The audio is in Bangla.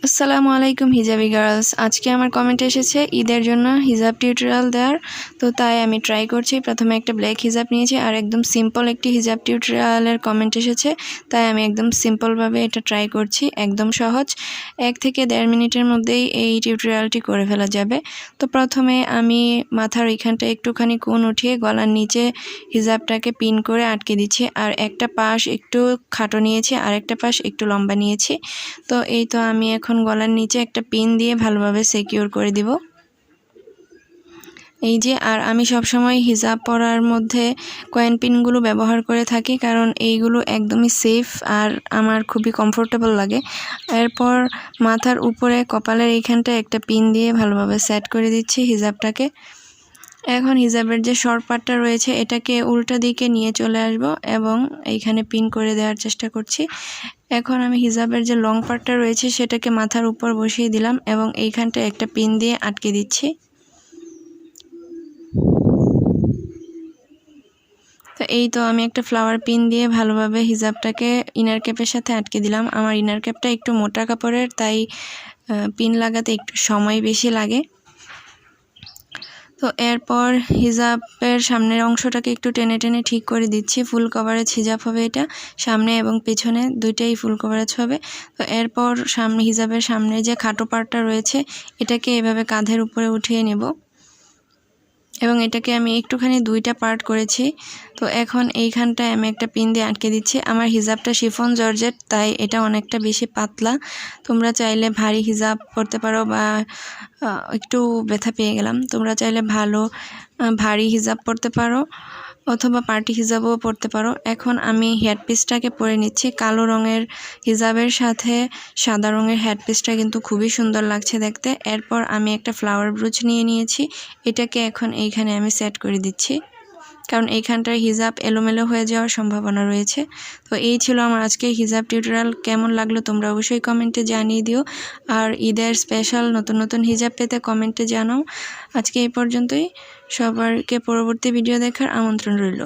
আসসালামু আলাইকুম হিজাবি গার্লস। আজকে আমার কমেন্ট এসেছে ঈদের জন্য হিজাব টিউটোরিয়াল দেওয়ার, তো তাই আমি ট্রাই করছি। প্রথমে একটা ব্ল্যাক হিজাব নিয়েছি আর একদম সিম্পল একটি হিজাব টিউটোরিয়ালের কমেন্ট এসেছে, তাই আমি একদম সিম্পলভাবে এটা ট্রাই করছি। একদম সহজ, 1 থেকে 1.5 মিনিটের মধ্যেই এই টিউটোরিয়ালটি করে ফেলা যাবে। তো প্রথমে আমি মাথার এইখানটা একটুখানি কোণ উঠিয়ে গলার নিচে হিজাবটাকে পিন করে আটকে দিচ্ছি, আর একটা পাশ একটু খাটো নিয়েছি আর একটা পাশ একটু লম্বা নিয়েছি। তো এই তো আমি এখন গলার নিচে একটা পিন দিয়ে ভালোভাবে সিকিউর করে দিব। এই যে, আর আমি সবসময় হিজাব পরার মধ্যে কয়েন পিনগুলো ব্যবহার করে থাকি, কারণ এইগুলো একদমই সেফ আর আমার খুবই কমফোর্টেবল লাগে। এরপর মাথার উপরে কপালের এইখানটা একটা পিন দিয়ে ভালোভাবে সেট করে দিচ্ছি হিজাবটাকে। এখন হিজাবের যে শর্ট পার্টটা রয়েছে এটাকে উল্টা দিকে নিয়ে চলে আসব এবং এইখানে পিন করে দেওয়ার চেষ্টা করছি। এখন আমি হিজাবের যে লং পার্টটা রয়েছে সেটাকে মাথার উপর বসিয়ে দিলাম এবং এইখানটা একটা পিন দিয়ে আটকে দিচ্ছি। তো এই তো আমি একটা ফ্লাওয়ার পিন দিয়ে ভালোভাবে হিজাবটাকে ইনার ক্যাপের সাথে আটকে দিলাম। আমার ইনার ক্যাপটা একটু মোটা কাপড়ের, তাই পিন লাগাতে একটু সময় বেশি লাগে। তো এরপর হিজাবের সামনের অংশটাকে একটু টেনে টেনে ঠিক করে দিচ্ছি। ফুল কভারেজ হিজাব হবে এটা, সামনে এবং পিছনে দুইটাই ফুল কভারেজ হবে। তো এরপর হিজাবের সামনে যে খাটো পার্টটা রয়েছে এটাকে এভাবে কাঁধের উপরে উঠিয়ে নেব এবং এটাকে আমি একটুখানি 2টা পার্ট করেছি। তো এখন এইখানটায় আমি একটা পিন দিয়ে আটকে দিচ্ছি। আমার হিজাবটা শিফন জর্জেট, তাই এটা অনেকটা বেশি পাতলা। তোমরা চাইলে ভারী হিজাব পরতে পারো, বা একটু ব্যথা পেয়ে গেলাম, তোমরা চাইলে ভারী হিজাব পরতে পারো অথবা পার্টি হিজাবও পরতে পারো। এখন আমি হেডপিসটাকে পরে নিচ্ছি। কালো রঙের হিজাবের সাথে সাদা রঙের হেডপিসটা কিন্তু খুবই সুন্দর লাগছে দেখতে। এরপর আমি একটা ফ্লাওয়ার ব্রুচ নিয়ে নিয়েছি, এটাকে এখন এইখানে আমি সেট করে দিচ্ছি, কারণ এইখানটার হিজাব এলোমেলো হয়ে যাওয়ার সম্ভাবনা রয়েছে। তো এই ছিল আমার আজকে হিজাব টিউটোরিয়াল। কেমন লাগলো তোমরা অবশ্যই কমেন্টে জানিয়ে দিও, আর ঈদের স্পেশাল নতুন নতুন হিজাব পেতে কমেন্টে জানাও। আজকে এই পর্যন্তই, সবাইকে পরবর্তী ভিডিও দেখার আমন্ত্রণ রইল।